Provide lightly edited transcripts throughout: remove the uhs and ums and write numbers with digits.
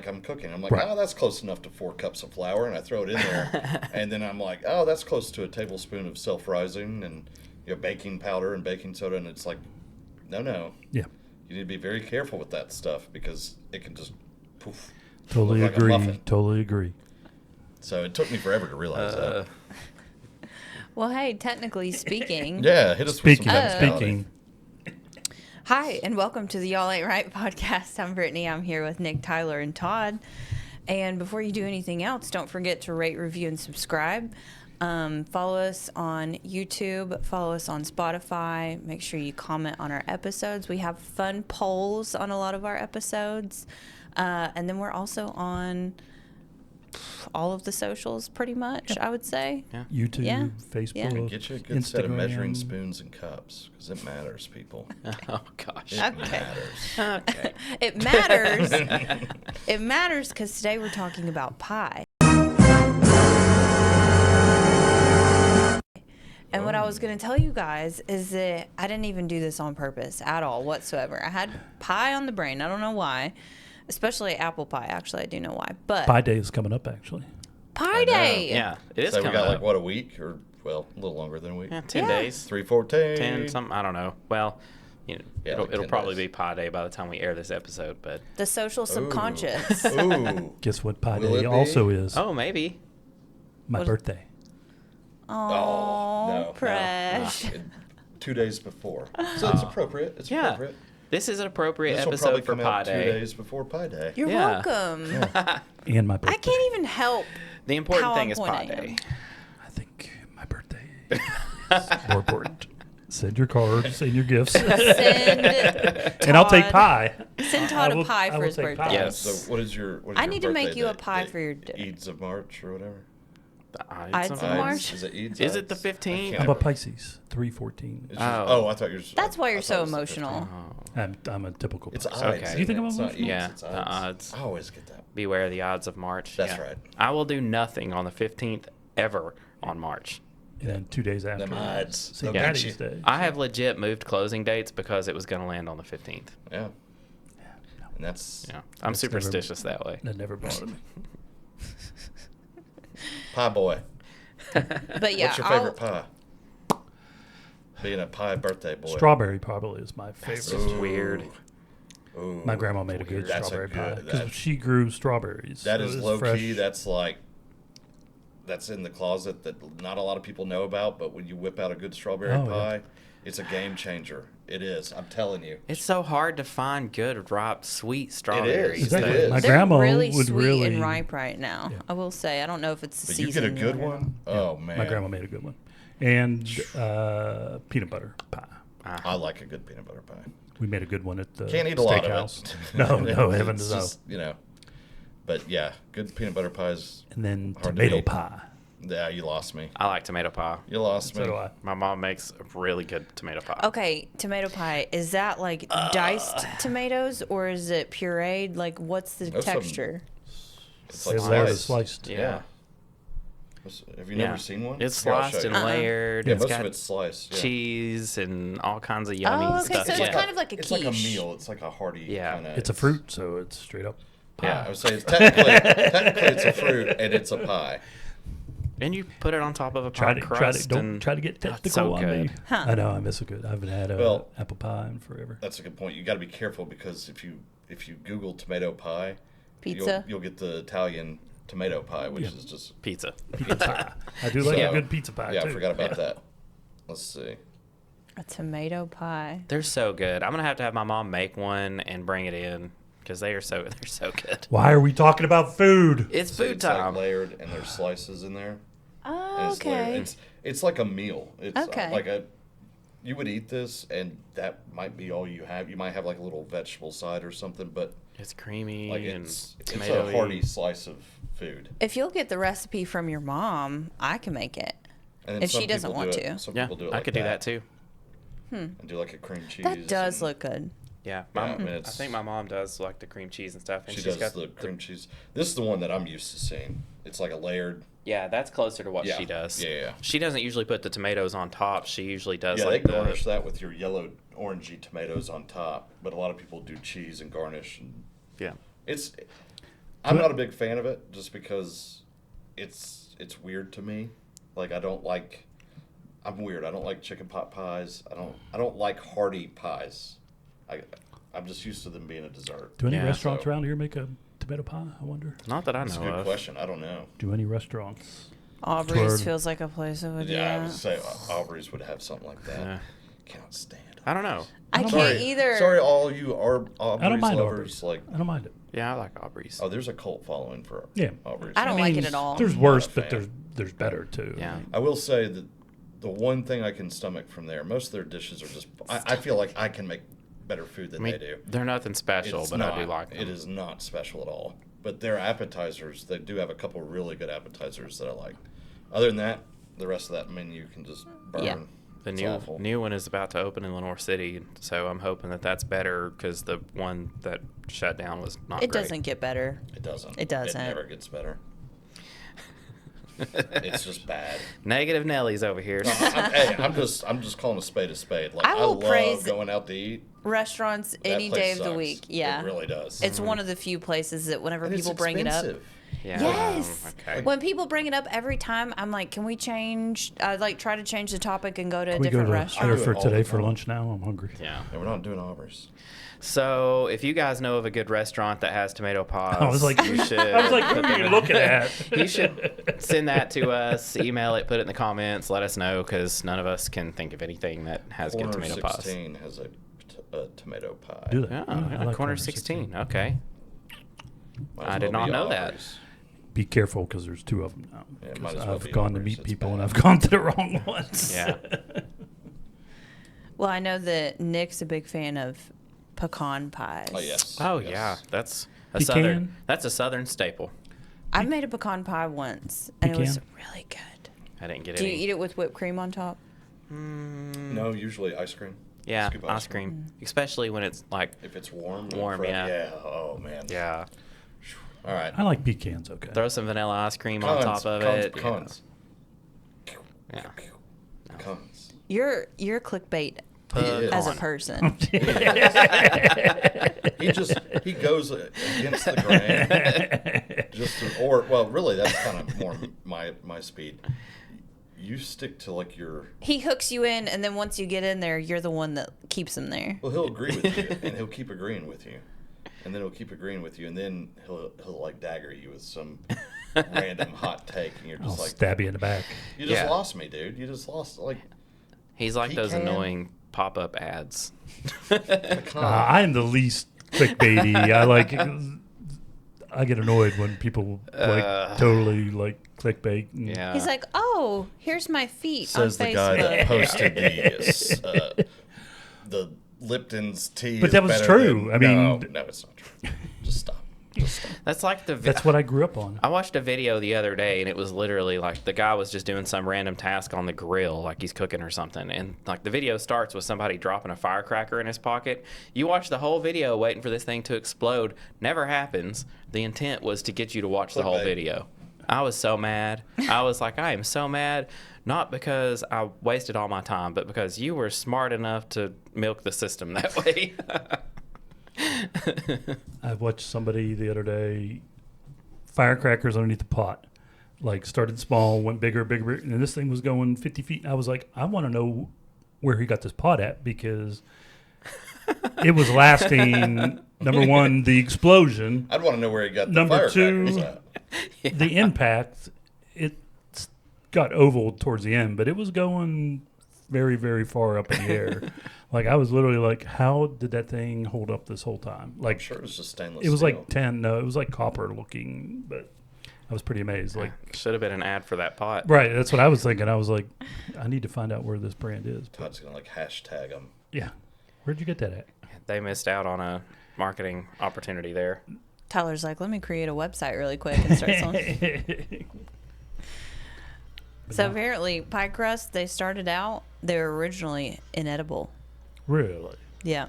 like I'm cooking. I'm like, Right. oh, that's close enough to 4 cups of flour, and I throw it in there. And then I'm like, oh, that's close to a tablespoon of self-rising and baking powder and baking soda. And it's like, no. Yeah. You need to be very careful with that stuff because it can just poof. Totally look like a agree. muffin. Totally agree. So it took me forever to realize that. Well, hey, technically speaking. Yeah, hit us with some Speaking. Hi, and welcome to the Y'all Ain't Right podcast. I'm Brittany. I'm here with Nick, Tyler, and Todd. And before you do anything else, don't forget to rate, review, and subscribe. Follow us on YouTube. Follow us on Spotify. Make sure you comment on our episodes. We have fun polls on a lot of our episodes. And then we're also on all of the socials, pretty much, I would say. Yeah. YouTube, Yeah. Facebook, And get you a good set of measuring Instagram. spoons and cups because it matters, people. Oh, gosh. It matters. Okay. It matters. It matters because today we're talking about pie. And what I was going to tell you guys is that I didn't even do this on purpose at all whatsoever. I had pie on the brain. I don't know why. Especially apple pie. Actually, I do know why. But Pie Day is coming up, actually. Pie Day. Yeah, it is So we coming got up. like, what, a week? Or, well, a little longer than a week. Yeah, 10 Yeah. days. 3-14. 10, something, I don't know. Well, Yeah, it'll, like it'll 10 probably days. be Pie Day by the time we air this episode, but... The social subconscious. Ooh. Guess what Pie Will it Day be? also is? Oh, maybe. My birthday. Oh, no. Presh. 2 days before. So it's appropriate. It's Yeah. appropriate. This is an appropriate This will probably episode for come Pie out 2 Day. days before Pie Day. You're Yeah. welcome. And my birthday. I can't even help. The important How thing on is point Pie I am. Day. I think my birthday is more important. Send your cards, send your gifts. Send And I'll take Todd- pie. Send Todd I will- a pie I for will his take birthday. pie. Yes. So what is your I need to make birthday you a that- pie that for your Ides of March or whatever? The Ides of Ides. March? Is it Ides? Is it the Ides? 15th? I can't I'm a remember. Pisces, 314. It's just- Oh. I thought you were. That's why you're I so thought it was the emotional. 15th. I'm a typical It's Pisces. Ides. Okay. isn't You think it? I'm It's not emotional? Yeah, Ides, it's the Ides. I always get that. Beware of the odds of March. That's Yeah. right. I will do nothing on the 15th ever on March. And then 2 days after, Them Ides. St. They'll get Patty's you. Day. I have legit moved closing dates because it was going to land on the 15th. Yeah. And that's Yeah, I'm That's superstitious that way. That never bothered me. Pie boy. But yeah, What's your favorite pie? Being a pie birthday boy. Strawberry probably is my favorite. It's just weird. Ooh, My grandma made a good That's a strawberry pie good- because that- she grew strawberries. That so is it's low fresh. key. That's like, that's in the closet that not a lot of people know about. But when you whip out a good strawberry Oh, yeah. pie, it's a game changer. It is. I'm telling you. It's so hard to find good, ripe, sweet strawberries. Exactly. It is. My they're grandma really would sweet really. and ripe right now. Yeah. I will say. I don't know if it's the But you season. get a good yet or one. not. Oh man. My grandma made a good one, and peanut butter pie. I like a good peanut butter pie. We made a good one at the Can't eat a lot steakhouse. of it. No, heavens It's no. just, But yeah, good peanut butter pies. And then hard to tomato beat. pie. Yeah, you lost me. I like tomato pie. You lost So me. do I. My mom makes a really good tomato pie. Okay, tomato pie. Is that like diced tomatoes or is it pureed? Like, what's the Most of 'em- texture? It's They like layered it sliced. sliced. Yeah. Have you Yeah. never seen one? It's Here, I'll show sliced and you. layered. Yeah, It's most got of it's sliced. Yeah. cheese and all kinds of yummy Oh, okay, stuff. so it's yeah. kind of like a It's like a quiche. meal. It's like a hearty Yeah. kind of. It's a fruit, so it's straight up pie. Yeah, I would say it's technically it's a fruit and it's a pie. And you put it on top of a Try pie to crust. don't and try to get Oh, it's technical so on me. good. Huh. I know I miss a good. I haven't had a Well- apple pie in forever. That's a good point. You got to be careful because if you Google tomato pie, Pizza? you'll get the Italian tomato pie, which Yeah. is just Pizza. Pizza pie. I do like So- a good pizza pie yeah. too. I forgot about that. Let's see. A tomato pie. They're so good. I'm gonna have to have my mom make one and bring it in because they're so good. Why are we talking about food? It's So food it's time. like layered and there's slices in there. Oh, And it's layered. okay. It's like a meal. It's Okay. like you would eat this and that might be all you have. You might have like a little vegetable side or something, but It's creamy like and it's a tomatoey. hearty slice of food. If you'll get the recipe from your mom, I can make it. And then If some she doesn't people want do it- to. Some Yeah, people do it I like could do that too. And do like a cream cheese. That does and look good. Yeah, Yeah, my, I mean, I it's- think my mom does like the cream cheese and stuff. And She she's does got the cream cheese. This is the one that I'm used to seeing. It's like a layered. Yeah, that's closer to what Yeah. she does. Yeah. She doesn't usually put the tomatoes on top. She usually does Yeah, like they garnish that with your yellow orangey tomatoes on top. But a lot of people do cheese and garnish. And yeah. I'm not a big fan of it just because it's weird to me. Like I'm weird. I don't like chicken pot pies. I don't like hearty pies. I'm just used to them being a dessert. Do any restaurants around here make a tomato pie? I wonder. Not that I know That's a good question. I don't know. Do any restaurants? Aubrey's feels like a place that would do Yeah, I that. would say Aubrey's would have something like that. Yeah. Cannot stand it. I don't know. I can't either. Sorry, all you Aubrey's I don't mind lovers. Aubrey's. Like, I don't mind it. Yeah, I like Aubrey's. oh, there's a cult following for Aubrey's. I don't like it at all. There's worse, but there's better too. Yeah. I will say that the one thing I can stomach from there, most of their dishes are just. I feel like I can make better food than they do. They're nothing special, It's but not, I do like them. It is not special at all. But their appetizers, they do have a couple really good appetizers that I like. Other than that, the rest of that menu can just burn. Yeah. The It's new awful. new one is about to open in Lenore City, so I'm hoping that that's better because the one that shut down was not It great. doesn't get better. It doesn't. It doesn't. It never gets better. It's just bad. Negative Nellies over here. No, I'm just calling a spade a spade. Like, I will love praise going out to eat. Restaurants That any place day of the sucks. week. Yeah. It really does. It's one of the few places that whenever And it's people bring it up. expensive. Yeah. Yes. Okay. When people bring it up every time, I'm like, can we change? I like try to change the topic and go to a Can we go different to restaurant. there do for it all today the for time. lunch now? I'm hungry. Yeah. And we're not doing Aubrey's. So if you guys know of a good restaurant that has tomato pies, I was like, you should. I was like, what are you looking at? You should send that to us, email it, put it in the comments, let us know because none of us can think of anything that has good Corner tomato pies. 16 has a tomato pie. Do they? Yeah, I like corner 16. Okay. Might as I did well not be know that. Aubrey's. Be careful because there's two of them now. Yeah, it 'Cause might as well I've be gone to Aubrey's. meet It's people and bad. I've gone to the wrong ones. Yeah. Well, I know that Nick's a big fan of pecan pies. Oh, yes. Oh yes. yeah, that's a Pecan? southern. That's a southern staple. I made a pecan pie once, and it was Pecan? really good. I didn't get Do you any. eat it with whipped cream on top? No, usually ice cream. Yeah, Scoop of ice cream, especially when it's like If it's warm. Warm, yeah. Yeah. Oh, man. yeah. All right. I like pecans, okay. Throw some vanilla ice cream on top of it. Cons. Yeah. Cons. You're clickbait He is. as a person. He goes against the grain. Really, that's kind of more my speed. You stick to like your. He hooks you in, and then once you get in there, you're the one that keeps him there. Well, he'll agree with you, and he'll keep agreeing with you, and then he'll keep agreeing with you, and then he'll like dagger you with some random hot take, and you're I'll just like, stab you in the back. you just Yeah. lost me, dude. You just lost like. He's like those Pecan. annoying pop-up ads. I am the least clickbaity. I get annoyed when people totally like clickbait. And Yeah. He's like, "Oh, here's my feet Says on the guy that Facebook." posted the Lipton's tea. But is that was better true. than- I mean- no, it's not true. Just stop. Just stop. That's like the. That's what I grew up on. I watched a video the other day, and it was literally like the guy was just doing some random task on the grill, like he's cooking or something. And like the video starts with somebody dropping a firecracker in his pocket. You watch the whole video waiting for this thing to explode. Never happens. The intent was to get you to watch the whole Clickbait. video. I was so mad. I was like, I am so mad. Not because I wasted all my time, but because you were smart enough to milk the system that way. I watched somebody the other day, firecrackers underneath the pot. Like started small, went bigger, and this thing was going 50 feet. And I was like, I want to know where he got this pot at because it was lasting. Number one, the explosion. I'd want to know where he got the Number firecrackers two, at. the impact. It got oval towards the end, but it was going very, very far up in the air. Like I was literally like, how did that thing hold up this whole time? Like I'm sure it was just stainless it was steel. like 10. No, it was like copper looking, but I was pretty amazed. Like, Should have been an ad for that pot. right, that's what I was thinking. I was like, I need to find out where this brand is. But Todd's gonna like hashtag them. yeah, where'd you get that at? They missed out on a marketing opportunity there. Tyler's like, "Let me create a website really quick and start selling." So apparently, pie crust. They started out. They were originally inedible. Really? Yeah.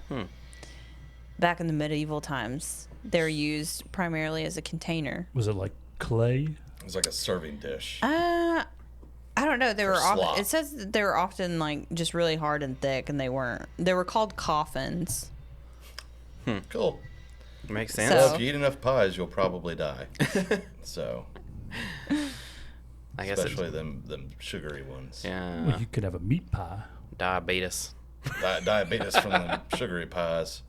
Back in the medieval times, they were used primarily as a container. Was it like clay? It was like a serving dish. I don't know. They were slop. often. It says that they were often like just really hard and thick, and they weren't. They were called coffins. Cool. Makes sense. Well, So- if you eat enough pies, you'll probably die. So, I guess especially them sugary ones. yeah, Well, you could have a meat pie. diabetes. Diabetes from them sugary pies.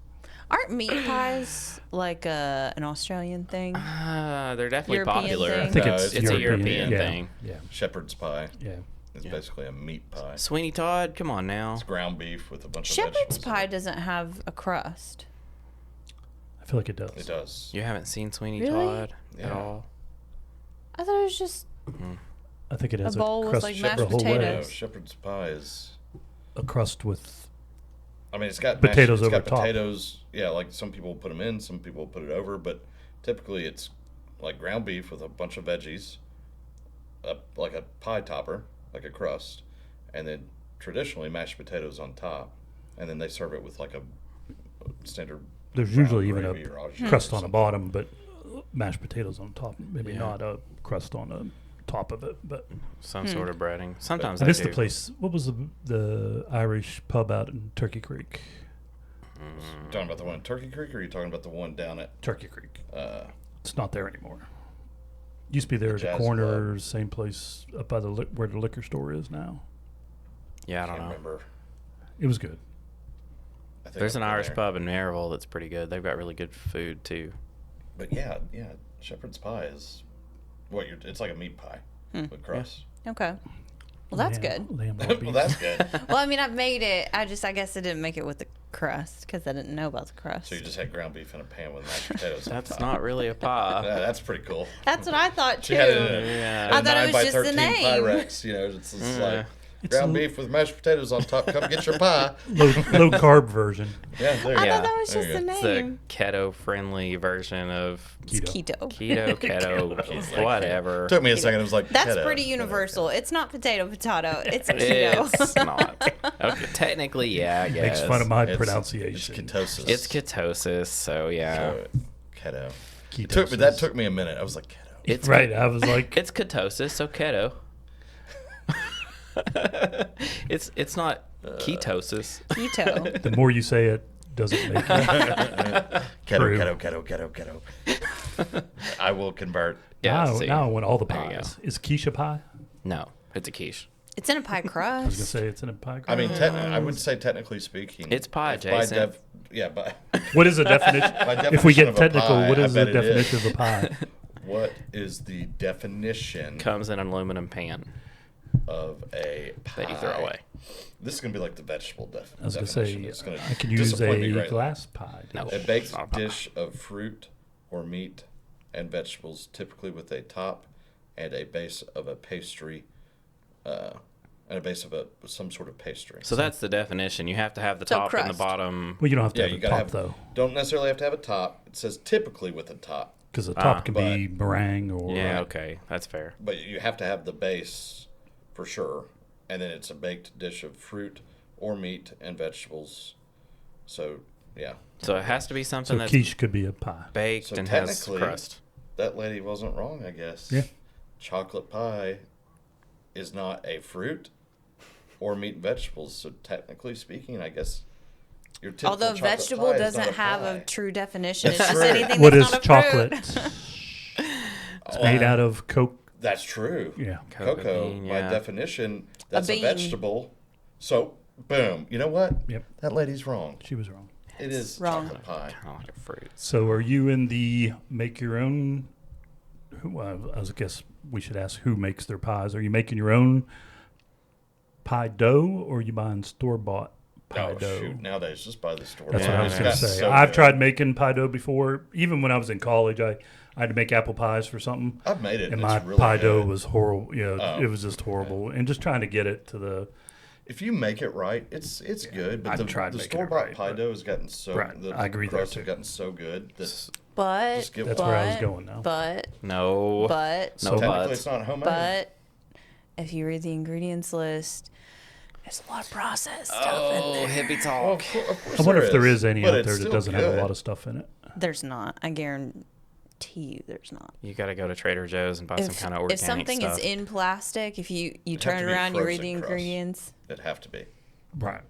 Aren't meat pies like an Australian thing? They're definitely European popular. thing? I think No, it's it's a European. European yeah. thing. Yeah. Shepherd's pie. Yeah. It's basically a meat pie. Sweeney Todd, come on now. It's ground beef with a bunch of Shepherd's vegetables. in pie it. doesn't have a crust. I feel like it does. It does. You haven't seen Sweeney Really? Todd at Yeah. all? I thought it was just I think it has a bowl with, crust like, the mashed whole way. potatoes. No, shepherd's pie is. A crust with I mean, it's got Potatoes it's got over top. potatoes. Yeah, like some people put them in, some people put it over, but typically it's like ground beef with a bunch of veggies, like a pie topper, like a crust, and then traditionally mashed potatoes on top, and then they serve it with like a standard. there's brown usually even gravy a or au jus crust or on the something. bottom, but mashed potatoes on top. Maybe Yeah. not a crust on the top of it, but Some sort of breading. Sometimes I they missed do. the place. What was the Irish pub out in Turkey Creek? You talking about the one in Turkey Creek, or are you talking about the one down at? Turkey Creek. Uh, It's not there anymore. Used to be there at the Jazz corner, Club. same place up by the where the liquor store is now. Yeah, I I don't can't know. remember. It was good. I think There's I've an been Irish there. pub in Maryville that's pretty good. They've got really good food too. But yeah, shepherd's pie is what you're. It's like a meat pie with crust. Okay. Well, that's good. Lamb or Well, beef. that's good. Well, I mean, I've made it. I guess I didn't make it with the crust because I didn't know about the crust. So you just had ground beef in a pan with mashed potatoes. on That's top. not really a pie. Yeah, that's pretty cool. That's what I thought too. She had it in Yeah. I thought it was 9 by just the 13 name. Pyrex, it's just like It's ground a- beef with mashed potatoes on top. Come get your pie. low carb version. Yeah, there you I go. thought that was There just you the go. It's name. the keto-friendly version of It's keto. keto, whatever. Took me a second. It was like That's keto. pretty universal. It's not potato. It's keto. It's not. Okay, technically, yeah, I guess. Makes fun of my It's pronunciation. ketosis. It's ketosis, so yeah. So, keto. Ketosis. That took me a minute. I was like, keto. It's Right. I was like, It's ketosis, so keto. It's not ketosis. Keto. the more you say it, doesn't make it. True. Keto. I will convert. Yeah, now, see. now I want all the There you pies. go. Is quiche a pie? No, it's a quiche. It's in a pie I was crust. going to say it's in a pie. I mean, crust. I would say technically speaking, It's pie, if by Jason. yeah, but What is the definition? by If we definition get of a technical, pie, what I is the bet it is. definition of a pie? What is the definition Comes in an aluminum pan of a pie? that you throw away. This is going to be like the vegetable I was going to say, definition. It's gonna I can use disappoint me a greatly. glass pie. No. A baked Not a pie. dish of fruit or meat and vegetables, typically with a top and a base of a pastry, and a base of some sort of pastry. So that's the definition. You have to have the So top and the crust. bottom. Well, you don't have to yeah, have you a gotta top, have. though, Don't necessarily have to have a top. It says typically with a top, because the top can but- be meringue or Yeah, okay, that's fair. but you have to have the base for sure, and then it's a baked dish of fruit or meat and vegetables. So yeah, So it has to be something so that's quiche could be a pie. baked So and has technically- crust. that lady wasn't wrong, I guess. Yeah. Chocolate pie is not a fruit or meat and vegetables. So technically speaking, I guess your typical Although chocolate vegetable pie is not doesn't have pie. a true definition. It's That's just true. anything What that's is not a chocolate? fruit. It's made out of coke. That's true. Yeah. Cocoa, bean, by yeah. definition, that's a, bean. vegetable. So, boom. You know what? Yep. That lady's wrong. She was wrong. It is wrong. chocolate pie. Kind of like a fruit. So are you in the make your own? Well, I guess we should ask who makes their pies. Are you making your own pie dough, or are you buying store bought pie Oh, dough? shoot. Nowadays, just buy the store. That's Yeah, what I was it's going to gotten say. so I've good. tried making pie dough before. Even when I was in college, I had to make apple pies for something, I've made it. and it's my really pie dough good. was horrible. Oh. It was just horrible. And just trying to get it to the If you make it right, it's good. But I've the tried making it store bought right, pie but- dough has gotten so. Right, The I agree there, crusts too. have gotten so good that But Just get That's one. where I was going now. But No. but So no technically buts. it's not homemade. but if you read the ingredients list, there's a lot of processed stuff in Oh, there. hippie Well, talk. of course I wonder there if there is any but out it's there that still doesn't have a good. lot of stuff in it. There's not. I guarantee you, there's not. You got to go to Trader Joe's and buy some kind of organic if something stuff. is in plastic, if you have turn to it be around, you read frozen the crust. ingredients. It'd have to be. Right.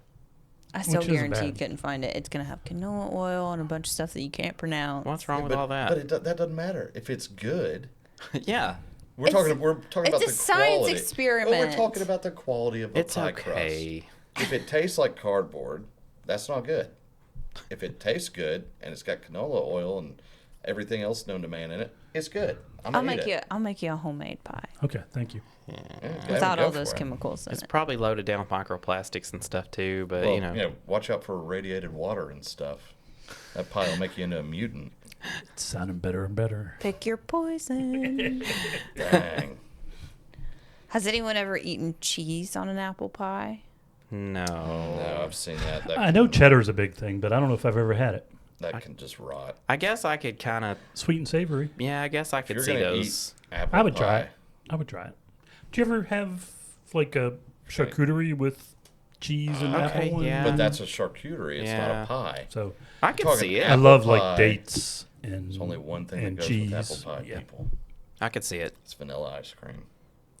I still Which isn't guarantee you bad. couldn't find it. It's going to have canola oil and a bunch of stuff that you can't pronounce. What's wrong with but, all that? But that doesn't matter if it's good. Yeah. We're talking about the it's a science quality. experiment. But we're talking about the quality of a It's pie okay. crust. If it tastes like cardboard, that's not good. If it tastes good and it's got canola oil and everything else known to man in it, it's good. I'll make you a homemade pie Okay, thank you. Yeah, without go all for those it. chemicals in It's it. probably loaded down with microplastics and stuff too, but Well, watch out for radiated water and stuff. That pie will make you into a mutant. It's sounding better and better. Pick your poison. Dang. Has anyone ever eaten cheese on an apple pie? no. No, I've seen that. I know cheddar's a big thing, but I don't know if I've ever had it. That can just rot. I guess I could kind of, Sweet and savory. yeah, I guess I If could you're see gonna those. eat apple I would try pie, it. I would try it. Do you ever have like a charcuterie with cheese and Okay, apple? yeah. but that's a charcuterie. It's not Yeah. a pie. So I could talking see it. I apple love like pie. dates and There's only one thing that and goes cheese. with apple pie, Yeah. people. I could see it. It's vanilla ice cream.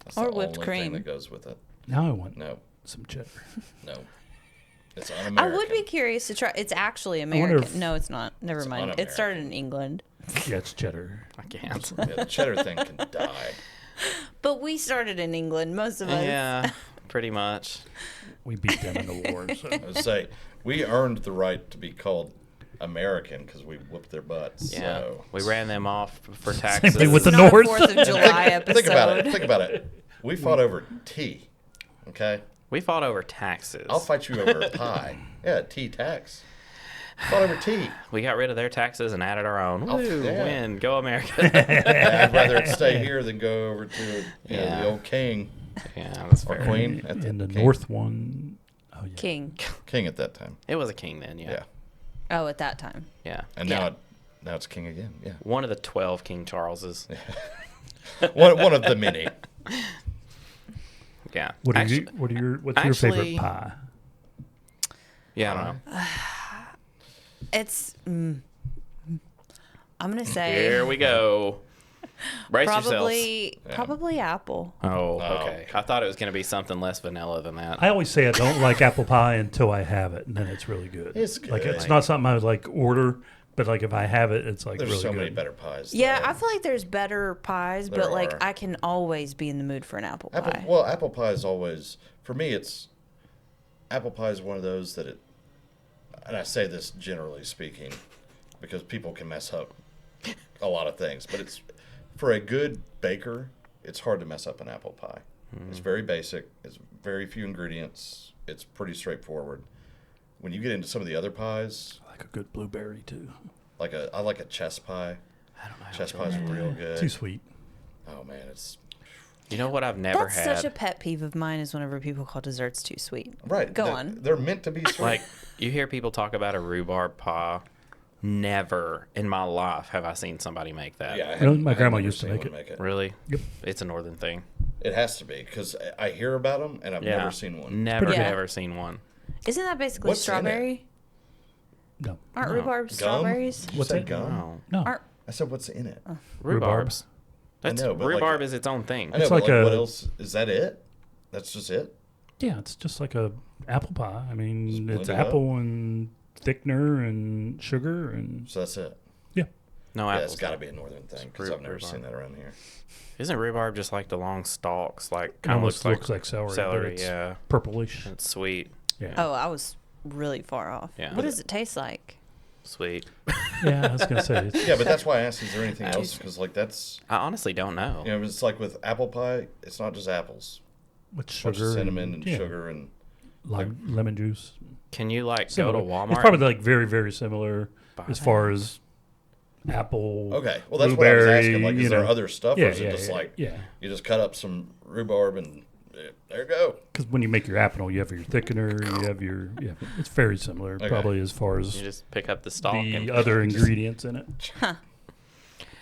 That's Or the whipped only cream. thing that goes with it. Now I want No, some cheddar. no. It's I un-American. would be curious to try. It's actually wonder American. if- No, it's not. Never It's mind. It un-American. started in England. Yeah, it's cheddar. I can't. Yeah, the cheddar thing can die. But we started in England, most of us. Yeah, pretty much. We beat them in the war. So. I would say we earned the right to be called American because we whooped their butts. Yeah, So. we ran them off for Same taxes. thing with It's the not North. a 4th of July episode. Think about it. Think about it. We fought over tea. Okay, We fought over taxes. I'll fight you over pie. Yeah, tea tax. Fought over tea. We got rid of their taxes and added our own. Oh, Woo, yeah. win, go America. Yeah, I'd rather it stay here than go over to Yeah. the old king Yeah, that's or fair. queen. At And the king. North one. Oh yeah. King. King at that time. It was a king then, Yeah, yeah. Oh, at that time. Yeah. and Yeah. now it's king again. Yeah, One of the 12 King Charleses. one of the many. Yeah. What are Actu- what's your favorite actually- pie? Yeah, I don't know. It's. I'm gonna say Here we go. Brace yourselves. probably apple. Oh, Oh. okay. I thought it was going to be something less vanilla than that. I always say I don't like apple pie until I have it, and then it's really good. It's Like good. it's not something I would like order, but like if I have it, it's like There's really so good. many better pies. Yeah, though. I feel like there's better pies, There but like are. I can always be in the mood for an apple pie. Apple pie is always for me. It's apple pie is one of those that it, and I say this generally speaking, because people can mess up a lot of things, but it's for a good baker, it's hard to mess up an apple pie. It's very basic. It's very few ingredients. It's pretty straightforward. When you get into some of the other pies, I like a good blueberry too. I like a chess pie. I don't know. Chess pie's real good. Too sweet. Oh man, it's You know what I've never That's had? such a pet peeve of mine is whenever people call desserts too sweet. right. Go on. They're meant to be sweet. Like, you hear people talk about a rhubarb pie. Never in my life have I seen somebody make that. yeah, Really? My I had grandma never used to seen make one it. Really? Yep. It's a northern thing. It has to be because I hear about them and I've Yeah. never seen one. Never, pretty good. ever seen one. Isn't that basically What's in it? strawberry? No, Aren't No. rhubarb strawberries? Did you What's say it? gum? No. no. Aren't I said, what's in it? Rhubarbs. That's, I know, but like- rhubarb is its own thing. I know, It's but like like, what a- else? Is that it? That's just it? Yeah, it's just like a apple pie. I mean, Just it's blend it up? apple and thickener and sugar and So that's it? yeah. No Yeah, apples. it's got to be a northern thing because I've never rhubarb. seen that around here. Isn't rhubarb just like the long stalks? Like, It kind of almost looks looks like celery, but celery. it's Yeah. purplish. It's sweet. Yeah. Oh, I was really far off. Yeah. What does it taste like? Sweet. Yeah, I was gonna say. It's, Yeah, but that's why I asked, is there anything else? Because like that's, I honestly don't know. you know, it's like with apple pie, it's not just apples. with It's a bunch sugar, of cinnamon and yeah, sugar and lemon juice. Can you like Similar. go to Walmart? It's probably like very, very similar buy as that? far as apple. okay. Well, that's what I was blueberry, asking. Like, is you there know. other stuff, Yeah, or is it yeah, just yeah, like yeah. you just cut up some rhubarb and there you go? Because when you make your apple, you have your thickener, you have your yeah. It's very similar, Okay. probably as far as You just pick up the stalk the and other ingredients in it. Huh.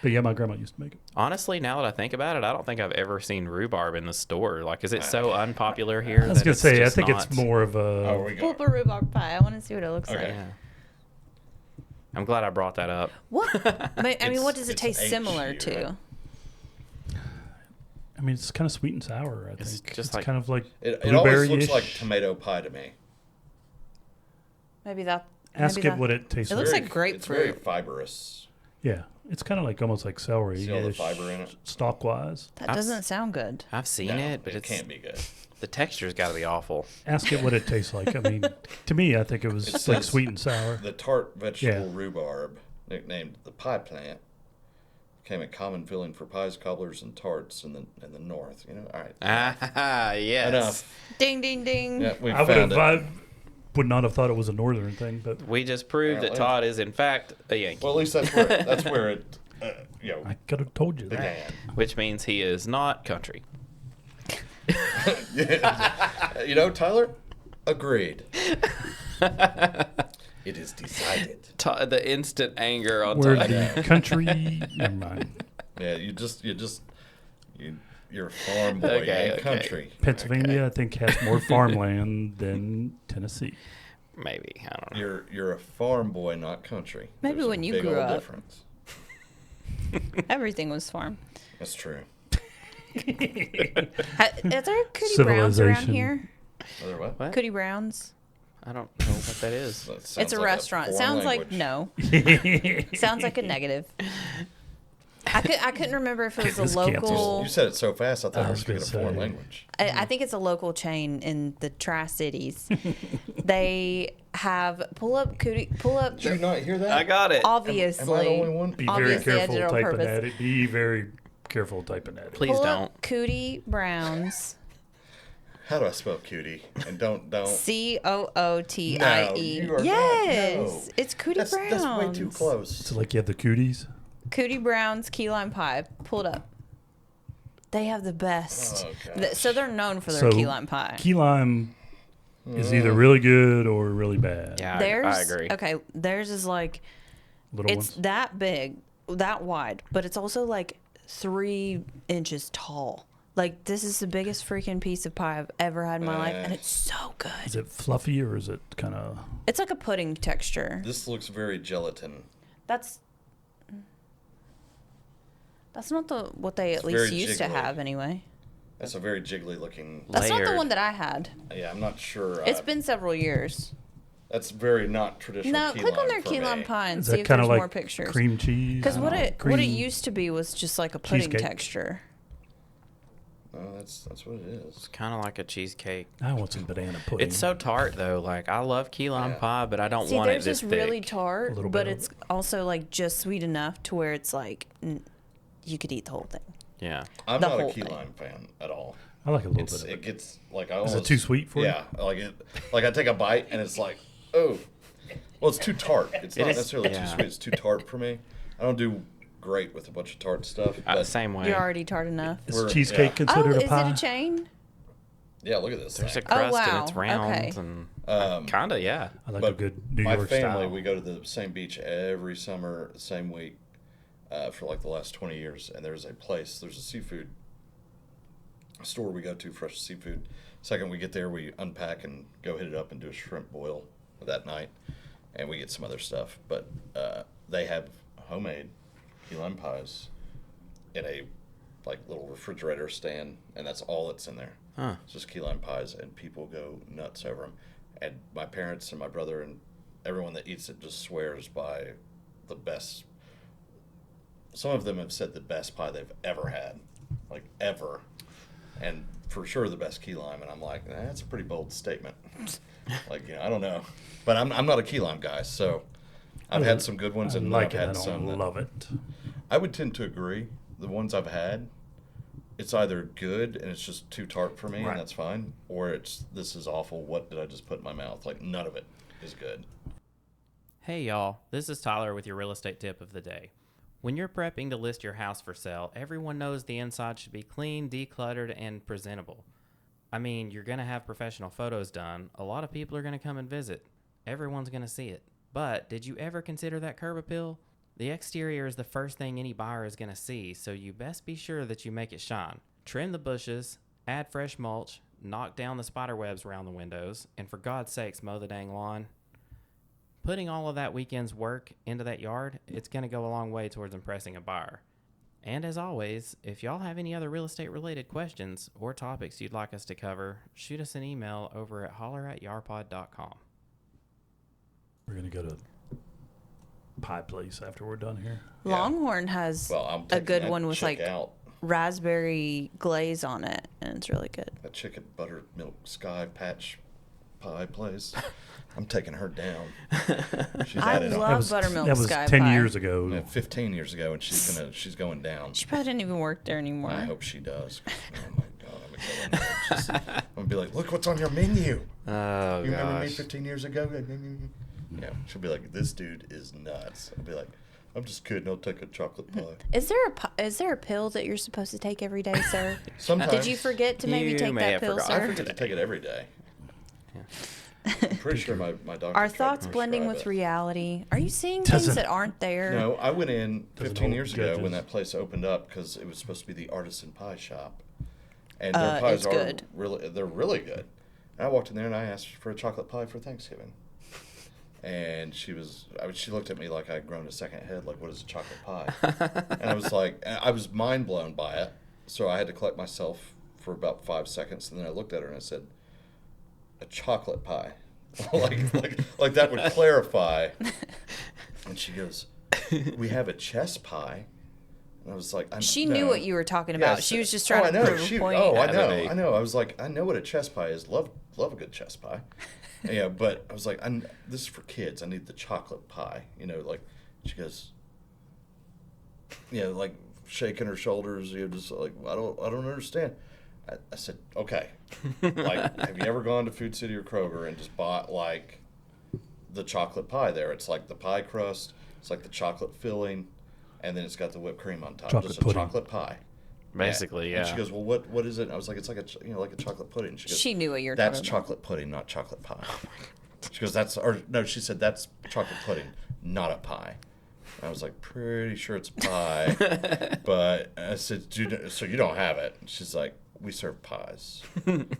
But yeah, my grandma used to make it. honestly, now that I think about it, I don't think I've ever seen rhubarb in the store. Like, is it so unpopular here? I was that gonna it's say, I just think not? it's more of Oh, a. we Pull go. up a rhubarb pie. I want to see what it looks Okay. like. Yeah. I'm glad I brought that up. What? I mean, what does it It's taste HU, similar right? to? I mean, it's kind of sweet and sour. I It's think just it's like- kind of like It always looks blueberry-ish. like tomato pie to me. Maybe that. Ask maybe it that- what it tastes It like. looks like It's very grapefruit. fibrous. Yeah, it's kind of like almost like celery. See all the fiber in it? Stalk wise. That doesn't sound good. I've seen No, it, but it it's can't be good. the texture's got to be awful. Ask it what it tastes like. I mean, to me, I think it was It like says sweet and sour. The tart vegetable Yeah. rhubarb, nicknamed the pie plant, became a common filling for pies, cobblers, and tarts in the north. You know, all right. Ah, yes. Enough. Ding, ding, ding. Yeah, we I found it. I would not have thought it was a northern thing, but We just proved that Apparently. Todd is, in fact, a Yankee, Well, at least that's where it, I could have told you that. began. which means he is not country. You know, Tyler, agreed. It is decided. The instant anger on Where Todd. the country, never mind. Yeah, you're a farm boy Okay, in okay. country. Pennsylvania, I think, has more farmland than Tennessee. Maybe. I don't know. You're a farm boy, not country. Maybe There's a when you big grew old up. difference. Everything was farm. That's true. Is there Cootie Browns around Civilization. here? Are there what? What? Cootie Browns? I don't know what that is. That sounds It's a like restaurant. foreign Sounds language. like no. Sounds like a negative. I couldn't remember if it was It's a local. canceled. You said it so fast, I thought I you were was speaking a gonna foreign say. language. I think it's a local chain in the Tri-Cities. They have pull up. Did you not hear that? I got it. Obviously, Am I the only one? Be very Obviously, I careful did it on typing purpose. at it. Be very careful typing at it. Please pull don't. up Cootie Browns. How do I spell cutie? And don't. COOTIE. No, you are not. Yes, No. it's Cootie That's Browns. way too close. So like you have the cooties. Cootie Brown's key lime pie. Pull it up. They have the best. Oh, gosh. So they're known for their So key lime pie. key lime is either really good or really bad. Yeah, Theirs, I agree. Okay, theirs is like Little it's ones. that big, that wide, but it's also like 3 inches tall. Like this is the biggest freaking piece of pie I've ever had in my life, and it's so good. Is it fluffy or is it kind of? It's like a pudding texture. This looks very gelatin. That's not what they at It's least very used to jiggly. have anyway. That's a very jiggly looking. That's not the Layered. one that I had. Yeah, I'm not sure. It's been several years. That's very not traditional. No, key click on lime their for key me. lime pie and Is see that if kind there's of like more pictures. cream cheese? Because what it cream, used to be was just like a pudding Cheesecake. texture. No, that's what it is. It's kind of like a cheesecake. I want some banana pudding. It's so tart though. Like I love key lime Yeah. pie, but I don't See, want it theirs this is thick. really A tart, little but bit. it's also like just sweet enough to where it's like you could eat the whole thing. Yeah. I'm The not a whole key thing. lime fan at all. I like a little bit of It it. gets like I Is almost. it too sweet for you? Yeah, like I take a bite and it's like, oh, well, it's too tart. It's not is- necessarily yeah. too sweet. It's too tart for me. I don't do great with a bunch of tart stuff. But Same way. You're already tart enough. Is We're- cheesecake yeah. considered Oh, a is pie? it a chain? yeah, look at this. There's a thing. crust wow. and it's round Okay. and kinda yeah. I like But a good New my York family, style. we go to the same beach every summer, the same week, for like the last 20 years. And there's a seafood store we go to, fresh seafood. Second we get there, we unpack and go hit it up and do a shrimp boil that night. And we get some other stuff. But they have homemade key lime pies in a like little refrigerator stand, and that's all that's in there. Huh. It's just key lime pies, and people go nuts over them. And my parents and my brother and everyone that eats it just swears by the best. Some of them have said the best pie they've ever had, like ever, and for sure the best key lime. And I'm like, that's a pretty bold statement. Like, I don't know, but I'm not a key lime guy, so I've had some good ones, I and like I've it. had I don't some. that- love it. I would tend to agree. The ones I've had, it's either good and it's just too tart for me, Right. and that's fine, or it's this is awful. What did I just put in my mouth? Like none of it is good. Hey y'all, this is Tyler with your real estate tip of the day. When you're prepping to list your house for sale, everyone knows the inside should be clean, decluttered, and presentable. I mean, you're going to have professional photos done. A lot of people are going to come and visit. Everyone's going to see it. But did you ever consider that curb appeal? The exterior is the first thing any buyer is going to see, so you best be sure that you make it shine. Trim the bushes, add fresh mulch, knock down the spider webs around the windows, and for God's sakes, mow the dang lawn. Putting all of that weekend's work into that yard, it's going to go a long way towards impressing a buyer. And as always, if y'all have any other real estate related questions or topics you'd like us to cover, shoot us an email over at holler@yarpod.com. We're going to go to pie place after we're done here. Yeah. Longhorn has Well, I'm a taking good that one with chick like out. raspberry glaze on it, and it's really good. That chicken buttermilk sky patch pie place. I'm taking her down. She's I had it love buttermilk that was sky 10 pie. years ago. 15 years ago, and she's going down. She probably didn't even work there anymore. I hope she does. Oh my God, I'm gonna go in there and I'm gonna be like, look what's on your menu. Oh, You remember me gosh. 15 years ago? Yeah, she'll be like, this dude is nuts. I'll be like, I'm just kidding. I'll take a chocolate pie. Is there a pill that you're supposed to take every day, sir? Sometimes. Did you forget to maybe You take may that have pill, forgot. I sir? forget to take it every day. I'm pretty sure my doctor. Are tried to thoughts blending prescribe with it. reality? Are you seeing things Doesn't- that aren't there? No, I went in Doesn't 15 hold years ago when judges. that place opened up because it was supposed to be the artisan pie shop, and their pies it's are good. they're really good. And I walked in there and I asked for a chocolate pie for Thanksgiving, and she looked at me like I'd grown a second head, like what is a chocolate pie? And I was mind blown by it, so I had to collect myself for about 5 seconds, and then I looked at her and I said, a chocolate pie. like that would clarify. And she goes, we have a chess pie. And I was like, She knew what you were talking about. Yes. She was just Oh, trying I to know. prove a point. I know. I was like, I know what a chess pie is. Love a good chess pie. Yeah, but I was like, this is for kids. I need the chocolate pie. Like she goes, like shaking her shoulders. Just like I don't understand. I said, okay. Like, have you ever gone to Food City or Kroger and just bought like the chocolate pie there? It's like the pie crust. It's like the chocolate filling, and then it's got the whipped cream on top. Chocolate Just a pudding. chocolate pie. Basically, yeah. And she goes, well, what is it? And I was like, it's like like a chocolate pudding. She goes, She knew what you were that's talking about. chocolate pudding, not chocolate pie. She goes, she said that's chocolate pudding, not a pie. I was like, pretty sure it's a pie. But I said, so you don't have it? And she's like, we serve pies,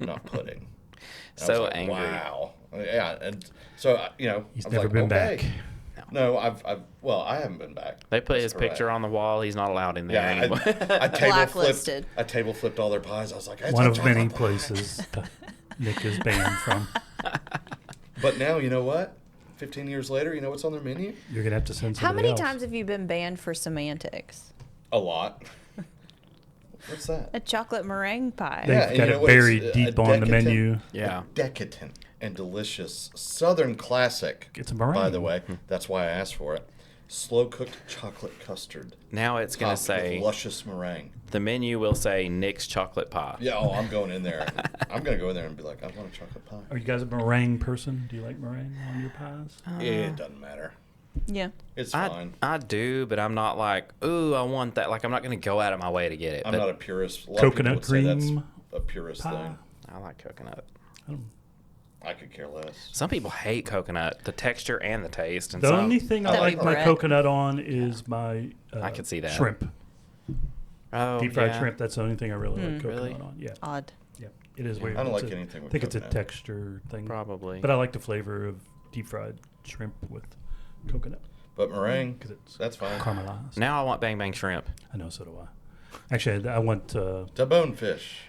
not pudding. And I So was like, angry. Wow. Yeah. And so, He's I was never like, been okay. back. No, I haven't been back. They put That's his correct. picture on the wall. He's not allowed in there Yeah, anymore. I Blacklisted. table flipped all their pies. I was like, it's One a of many chocolate pie. places Nick is banned from. But now, you know what? 15 years later, you know what's on their menu? You're going to have to send How somebody many else. times have you been banned for semantics? A lot. What's that? A chocolate meringue pie. They've Yeah, and got you it know what? buried It's deep a on the decadent- menu. Yeah. A decadent and delicious Southern classic. It's a meringue. By the way, that's why I asked for it. Slow cooked chocolate custard. Now it's going to topped with say, luscious meringue. the menu will say Nick's chocolate pie. Yeah, I'm going in there. I'm going to go in there and be like, I want a chocolate pie. Are you guys a meringue person? Do you like meringue on your pies? It doesn't matter. Yeah. It's fine. I do, but I'm not like, ooh, I want that. Like, I'm not going to go out of my way to get it. I'm but not a purist. A lot Coconut of people would say cream that's a purist pie? thing. I like coconut. I could care less. Some people hate coconut, the texture and the taste. And The some, only thing I That'd like be my bread. coconut on is my I can see that. shrimp. oh, Deep fried yeah. shrimp. That's the only thing I really like coconut Really? on. Yeah. Odd. Yeah. It is weird. I don't It's like a- anything with I think it's a coconut. texture thing. Probably. But I like the flavor of deep fried shrimp with coconut But meringue, because it's that's fine. caramelized. Now I want bang bang shrimp. I know, so do I. Actually, I want To bonefish.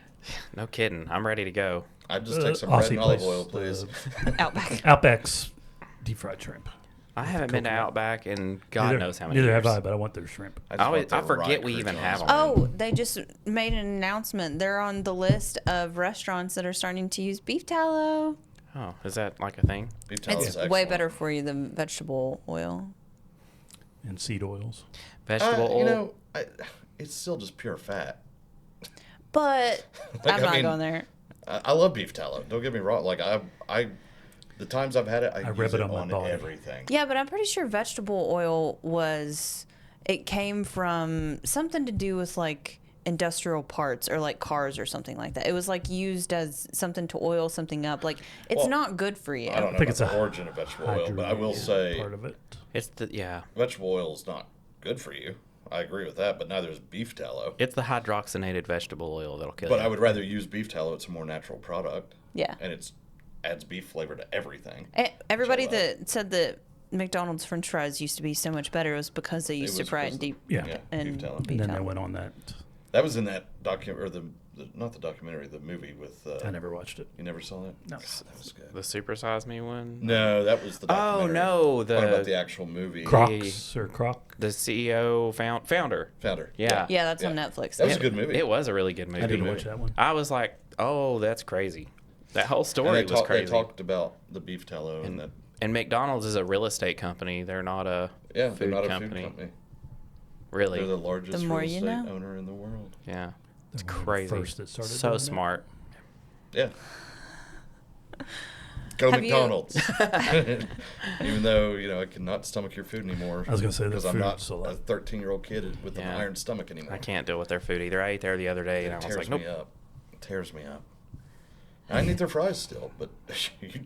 No kidding. I'm ready to go. I'd just take some bread Aussie and olive place, oil, please. Outback. Outback's deep fried shrimp. I haven't been to coconut. Outback in God neither, knows how many Neither years. have I, but I want their shrimp. just I want the forget rye we even croutons. have 'em. Oh, they just made an announcement. They're on the list of restaurants that are starting to use beef tallow. Oh, is that like a thing? Beef tallow It's is way excellent. better for you than vegetable oil. And seed oils. Vegetable oil? You know, it's still just pure fat. But Like, I'm I not mean, going there. I love beef tallow. Don't get me wrong. Like the times I've had it, I rub use it it on my on body. everything. Yeah, but I'm pretty sure vegetable oil it came from something to do with like industrial parts or like cars or something like that. It was like used as something to oil something up. Like it's Well, not good for you. I don't know think about it's the a origin of vegetable oil, but I will say part of it. It's the vegetable oil is not good for you. I agree with that, but neither is beef tallow. It's the hydrogenated vegetable oil that'll kill But you. I would rather use beef tallow. It's a more natural product. Yeah. And it's adds beef flavor to everything. Everybody Which I love. that said that McDonald's French fries used to be so much better was because they used to was fry it in because deep Yeah. Yeah, and beef tallow. And beef then they tallow. went on that That was in that or not the documentary, the movie with. I never watched it. You never saw that? No. God, that was good. The Super Size Me one? No, that was the documentary. Oh, no. What about the actual movie? Crocs or Croc? The CEO founder. Yeah. Yeah, that's on Netflix. That was a good movie. It was a really good movie. I didn't movie. watch that one. I was like, oh, that's crazy. That whole story And was crazy. They talked about the beef tallow and that. And McDonald's is a real estate company. They're not a Yeah, food they're not company. a food company. Really? They're the largest The more real you estate know. owner in the world. Yeah. It's They're one of the crazy. first that started So doing that. smart. Yeah. Go Have you- McDonald's. Even though, I cannot stomach your food anymore. I was gonna say the because I'm not food's a lot. a 13-year-old kid with Yeah. an iron stomach anymore. I can't deal with their food either. I ate there the other day, and I It was tears like, me nope. up. It tears me up. I can eat their fries still, but you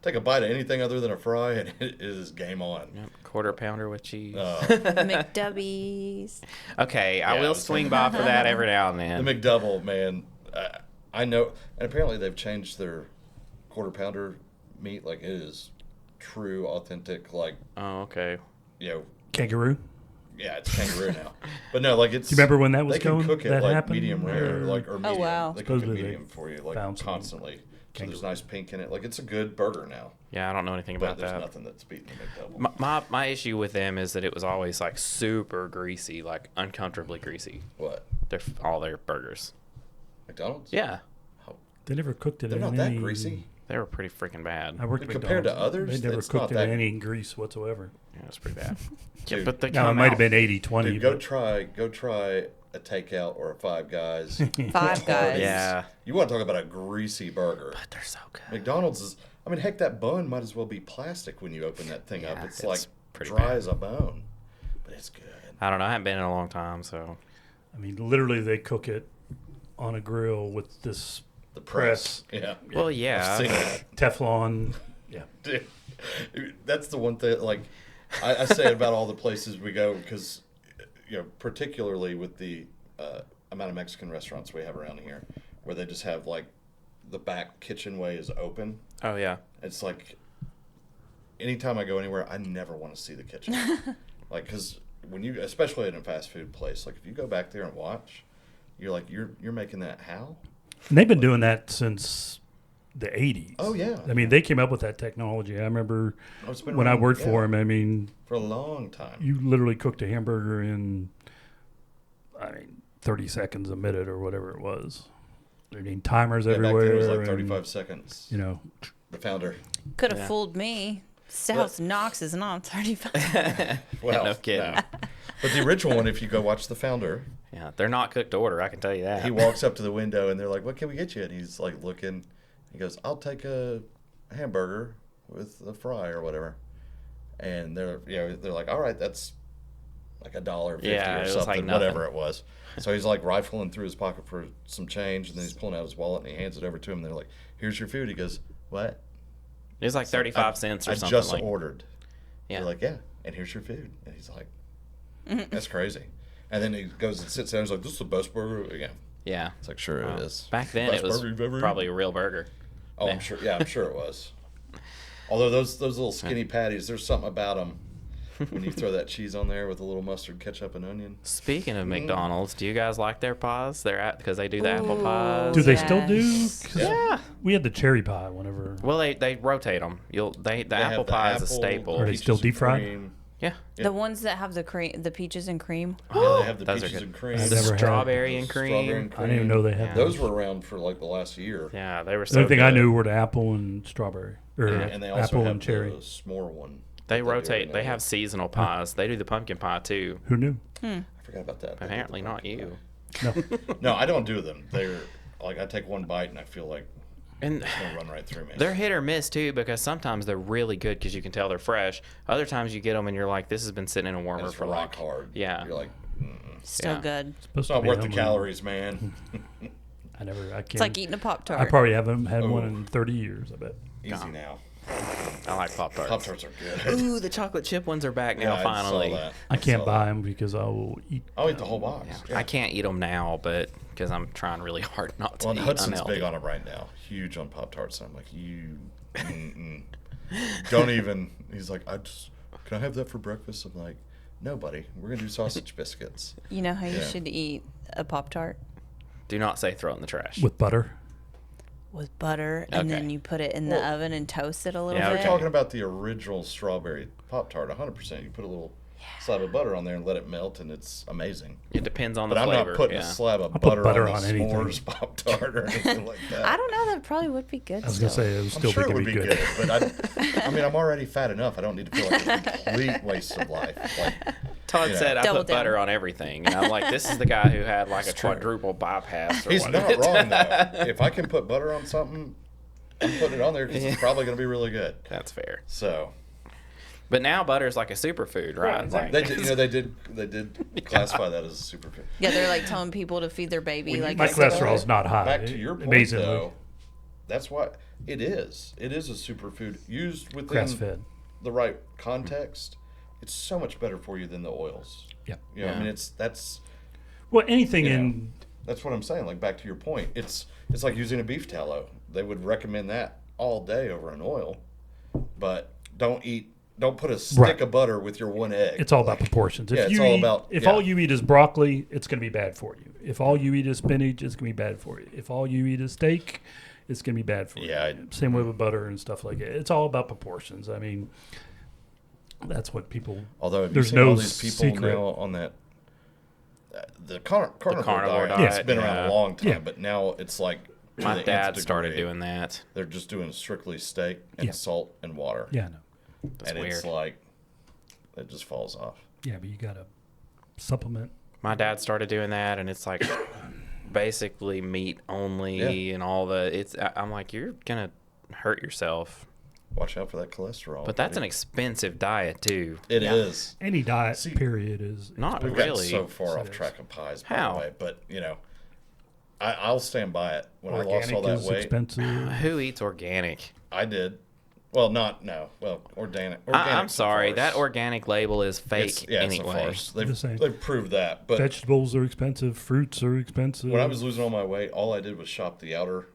take a bite of anything other than a fry, and it is game on. Yep, quarter pounder with cheese. McDubbies. Okay, I Yeah, I will was swing thinking- by for that every now and then. The McDouble, man. I know, and apparently they've changed their quarter pounder meat. Like, it is true, authentic, like, Oh, okay. Kangaroo? Yeah, it's kangaroo now. But no, like, it's. Do you remember when that was they can going? cook it that like happened? medium rare, or medium. wow. They cook it Supposedly they medium for you, like, found some constantly. So there's kangaroo. nice pink in it. Like, it's a good burger now. Yeah, I don't know anything But about there's that. nothing that's beating the McDouble. My issue with them is that it was always like super greasy, like uncomfortably greasy. What? All their burgers. McDonald's? Yeah, Oh, They never cooked it they're in not that any... greasy. they were pretty freaking bad. I worked at Compared to McDonald's. others, They never it's not cooked it that- in any grease whatsoever. Yeah, it was pretty bad. yeah, Dude. but they Now, it come might out- have been 80-20. Dude, go but try a takeout or a Five Guys. Five Guys. Yeah, You want to talk about a greasy burger? but they're so good. McDonald's is. I mean, heck, that bun might as well be plastic when you open that thing up. Yeah, It's it's like pretty dry bad. as a bone, but it's good. I don't know. I haven't been in a long time, so I mean, literally, they cook it on a grill with this The press. Yeah. well, yeah. I've seen it. Teflon. Yeah. Dude, that's the one thing. Like, I say it about all the places we go because, particularly with the amount of Mexican restaurants we have around here, where they just have like the back kitchenway is open. Oh yeah. It's like anytime I go anywhere, I never want to see the kitchen. Like, because when you, especially in a fast food place, like if you go back there and watch, you're like, you're making that how? And they've been doing that since the 80s. Oh, yeah. I mean, they came up with that technology. I remember Oh, it's been when I around, worked yeah, for them, I mean, for a long time. you literally cooked a hamburger in, 30 seconds, a minute, or whatever it was. I mean, timers Yeah, everywhere. back then it was like and, 35 seconds. The founder. Could have Yeah. fooled me. South Knox is not 35. Well, no kidding. no. But the original one, if you go watch the founder, Yeah, they're not cooked to order. I can tell you that. he walks up to the window and they're like, "What can we get you?" And he's like looking. He goes, "I'll take a hamburger with a fry or whatever." And they're like, "All right, that's like $1.50 Yeah, it or was something, like whatever nothing. it was." So he's like rifling through his pocket for some change, and then he's pulling out his wallet and he hands it over to him. And they're like, "Here's your food." He goes, "What?" It was like 35 cents or I something. just like, ordered. Yeah. They're like, "Yeah, and here's your food." And he's like, "That's crazy." And then he goes and sits down. He's like, "This is the best burger." Yeah, Yeah. it's like, sure Wow. it is. Back then, Best it was burger you've ever probably eaten. a real burger. Oh, Yeah. I'm sure. Yeah, I'm sure it was. Although those little skinny patties, there's something about them when you throw that cheese on there with a little mustard, ketchup, and onion. Speaking of McDonald's, do you guys like their pies? Because they do the apple pies. Do they still do? Yes. 'Cause Yeah. We had the cherry pie whenever. Well, they rotate them. The They apple have the pie is a apple, staple. Are they peaches still and deep fried? cream. Yeah. Yeah. The ones that have the peaches and cream. Yeah, they have the Those are peaches good. and cream. I've never had Strawberry and cream. Strawberry and I didn't even know they had Yeah. Those were around for like the last year. Yeah, they were The so only thing I good. knew were the apple and strawberry, or And they also apple have and cherry. the s'more one. They that do rotate. every They now have and seasonal pies. They do the pumpkin pie too. Who knew? then. I forgot about that. They did the Apparently not pumpkin you. No. pie. No, I don't do them. They're like, I take one bite and I feel like And it's gonna run right through me. they're hit or miss too, because sometimes they're really good because you can tell they're fresh. Other times you get them and you're like, this has been sitting in a And warmer it's for rock like. hard. Yeah. You're like, Still Yeah. good. Supposed it's to not be worth the on one. calories, man. I can't. It's like eating a Pop I Tart. probably haven't had one Ooh. in 30 years, I bet. Easy now. I like Pop Tarts. Pop Tarts are good. Ooh, the chocolate chip ones are back now. Yeah, Finally. I saw that. I can't saw buy that. them because I will eat. I'll eat the whole box. Yeah. Yeah. I can't eat them now, but because I'm trying really hard not to Well, and eat Hudson's unhealthy. big on them right now. Huge on Pop Tarts. I'm like, don't even. He's like, can I have that for breakfast? I'm like, No, buddy, we're gonna do sausage biscuits. You know how you Yeah. should eat a Pop-Tart? Do not say throw it in the trash. With butter. With butter, and Okay. then you put it in the Well, oven and toast it a little yeah, bit. We're talking about the original strawberry Pop-Tart, 100%. You put a little slab of butter on there and let it melt, and it's amazing. It depends on the But I'm flavor. not putting yeah. a slab of put butter, butter on on a anything. s'mores Pop-Tart or anything like that. I don't know. That probably would be good. I was gonna still. say it would I'm still sure it be would gonna be be good, but I mean, I'm already fat enough. I don't need to feel like a complete waste of life. Like, Todd you know. said I Double put down. butter on everything. And I'm like, this is the guy who had like a quadruple bypass. Or he's whatever. not wrong though. If I can put butter on something, I'm putting it on there because it's probably going to be really good. That's fair. So, But now butter's like a superfood, right? exactly. they did, they did classify that as a superfood. Yeah, they're like telling people to feed their baby like My a cereal. cholesterol's not high. Back to your point, amazingly. though, that's why it is. It is a superfood used within Grass fed. the right context. It's so much better for you than the oils. Yeah. You know, I Yeah. mean, that's Well, anything You know. in That's what I'm saying. Like, back to your point, it's like using a beef tallow. They would recommend that all day over an oil, but don't put a stick Right. of butter with your one egg. it's all about proportions. If yeah, it's you all eat, about- if yeah. all you eat is broccoli, it's going to be bad for you. If all you eat is spinach, it's going to be bad for you. If all you eat is steak, it's going to be bad for Yeah, you. Same way with butter and stuff like that. It's all about proportions. I mean, that's what people. Although, have you there's seen no all these people secret. now on that the carnivore carnivore diet? diet, It's been around yeah. a long time, Yeah. but now it's like to My the dad nth started degree. doing that. They're just doing strictly steak and Yeah. salt and water. Yeah, no. That's and weird. it's like it just falls off. Yeah, but you got to supplement. My dad started doing that, and it's like basically meat only Yeah. and all the. I'm like, you're gonna hurt yourself. Watch out for that cholesterol. But that's an buddy. expensive diet too. It Yeah. is. Any diet See, period is Not We've really. gotten so far Yes, off it track of pies, by How? the way. But I'll stand by it. When I lost organic all that is weight, expensive. Who eats organic? I did. Well, organic. I'm Organic's a sorry, farce. that organic label is fake It's a anyway. farce. The same. They've proved that. But Vegetables are expensive. Fruits are expensive. when I was losing all my weight, all I did was shop the outer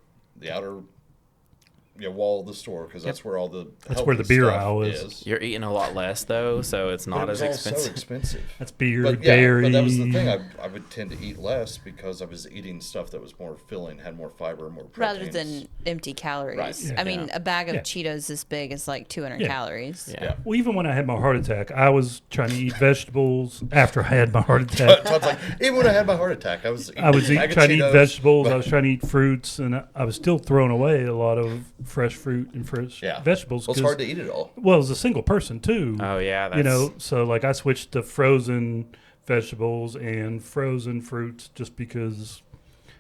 wall of the store because that's where all the That's where the healthy beer stuff aisle is. You're eating a lot less though, so it's But not it was as all expensive. so expensive. That's beer, But dairy. but that was the thing. I would tend to eat less because I was eating stuff that was more filling, had more fiber, more proteins. Rather than empty calories. Right. Yeah. I mean, a bag of Yeah. Cheetos this big is like 200 Yeah. calories. Yeah. Yeah. Well, even when I had my heart attack, I was trying to eat vegetables after I had my heart attack. Todd's like, even when I had my heart attack, I was I was a bag of trying to eat Cheetos, vegetables. but- I was trying to eat fruits, and I was still throwing away a lot of fresh fruit and fresh Yeah. vegetables. Well, it's 'cause- hard to eat it all. well, as a single person too. Oh yeah, that's, You know, so like I switched to frozen vegetables and frozen fruits just because,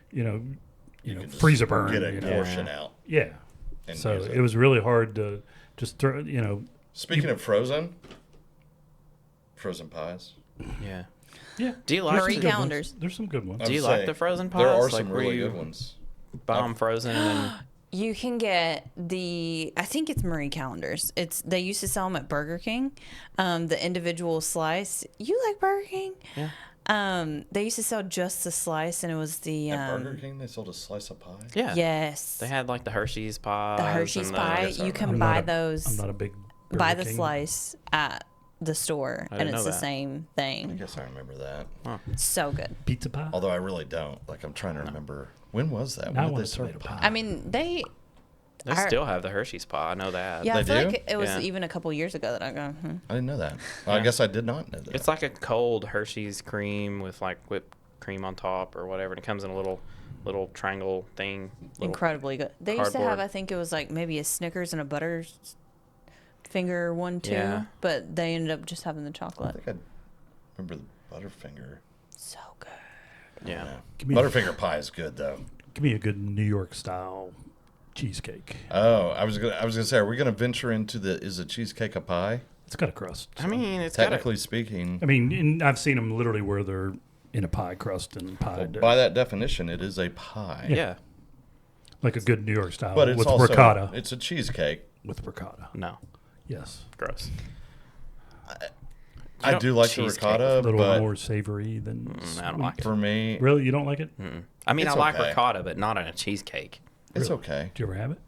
you know, can just freezer burn. Get a you know. portion out. Yeah. And So use it was really hard to just throw. Speaking of frozen pies. yeah. Yeah. Do you like Marie Good ones. calendars. There's some good ones. I Do you would like say the frozen pies? There are Like, some where really you good ones. buy them frozen and then You can get I think it's Marie calendars. They used to sell them at Burger King. The individual slice. You like Burger King? Yeah. They used to sell just the slice, and it was the At Burger King, they sold a slice of pie. yeah. yes, They had like the Hershey's pie. the Hershey's pie. guess I You can remember. buy I'm those. not a big Buy Burger the King. slice at the store, I and didn't it's know the that. same I thing. guess I remember that. So good. Pizza pie. Although I really don't. Like, I'm trying to remember. When was that? Now I When did want they a serve tomato pie? pie. I mean, they. They still have the Hershey's pie. I know that. Yeah, I They feel do? like it was Yeah. even a couple years ago that I go. I didn't know that. Well, I Yeah. guess I did not know that. It's like a cold Hershey's cream with like whipped cream on top or whatever. And it comes in a little triangle thing. little- Incredibly good. They used to have, cardboard. I think it was like maybe a Snickers and a butter finger one too, Yeah. but they ended up just having the I chocolate. think I remember the Butterfinger. So good. Yeah. Give me, Butterfinger pie is good though. give me a good New York style cheesecake. Oh, I was gonna say, are we gonna venture into is a cheesecake a pie? It's got a crust. I mean, it's got Technically speaking, I mean, I've seen them literally where they're in a pie crust and pie, well, by that definition, it is a pie. yeah. like a good New York style But it's with also ricotta. it's a cheesecake. With ricotta, No. yes, Gross. I don't do like the cheesecake ricotta, a little but more savory than. I don't sweet. like it. for me, Really, you don't like it? Mm-mm. I mean, It's I like okay. ricotta, but not on a cheesecake. it's Really? okay. Do you ever have it?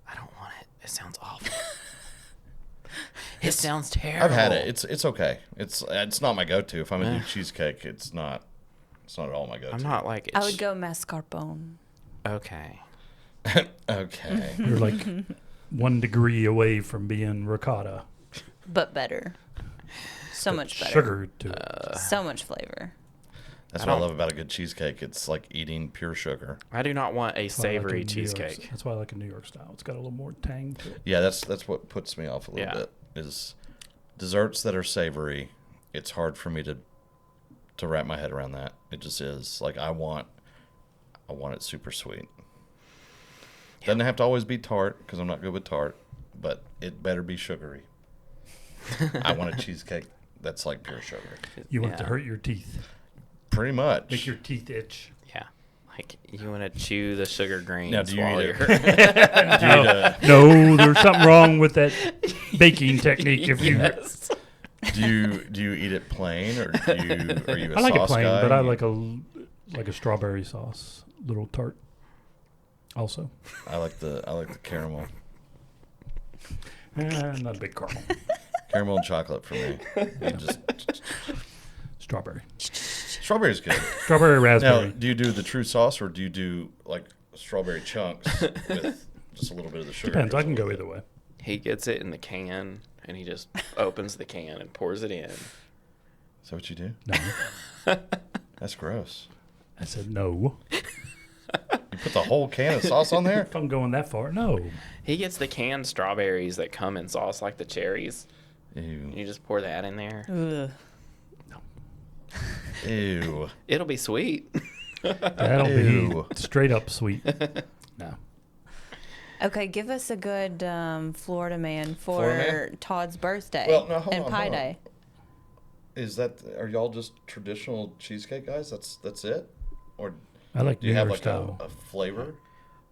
I don't want it. It sounds awful. It sounds terrible. I've had it. It's okay. It's not my go-to. If I'm gonna do cheesecake, it's not at all my go-to. I'm not like. I would go mascarpone. Okay. Okay. You're like 1 degree away from being ricotta. But better. So much better. Sugar to it. So much flavor. That's what I love about a good cheesecake. It's like eating pure sugar. I do not want a That's why I like savory a New York- cheesecake. That's why I like a New York style. It's got a little more tang to it. Yeah, that's what puts me off a little Yeah. bit. Is desserts that are savory. It's hard for me to wrap my head around that. It just is. Like I want it super sweet. Doesn't have to always be tart because I'm not good with tart, but it better be sugary. I want a cheesecake that's like pure sugar. You want it to hurt your teeth. Pretty much. Make your teeth itch. Yeah. Like you want to chew the sugar grains Now, do you while eat you're. it? No, there's something wrong with that baking technique. If you, Yes. Do you eat it plain or are you a I like it sauce plain, guy? but I like a strawberry sauce, little tart. Also, I like the caramel. not a big caramel. Caramel and chocolate for me. Strawberry, Strawberry's good. strawberry, Now, raspberry. do you do the true sauce or do you do like strawberry chunks with just a little bit of the sugar? Depends. I can go either way. He gets it in the can and he just opens the can and pours it in. Is that what you do? No, That's gross. I said no. You put the whole can of sauce on there? If I'm going that far, no. He gets the canned strawberries that come in sauce like the cherries. Ew. You just pour that in there. Ugh. Ew. It'll be sweet. That'll Ew. be straight up sweet. No. Okay, give us a good Florida man for Florida man? Todd's birthday Well, no, hold and on, Pie hold on. Day. Are y'all just traditional cheesecake guys? That's it? Or I like do you New have York like style. a flavor?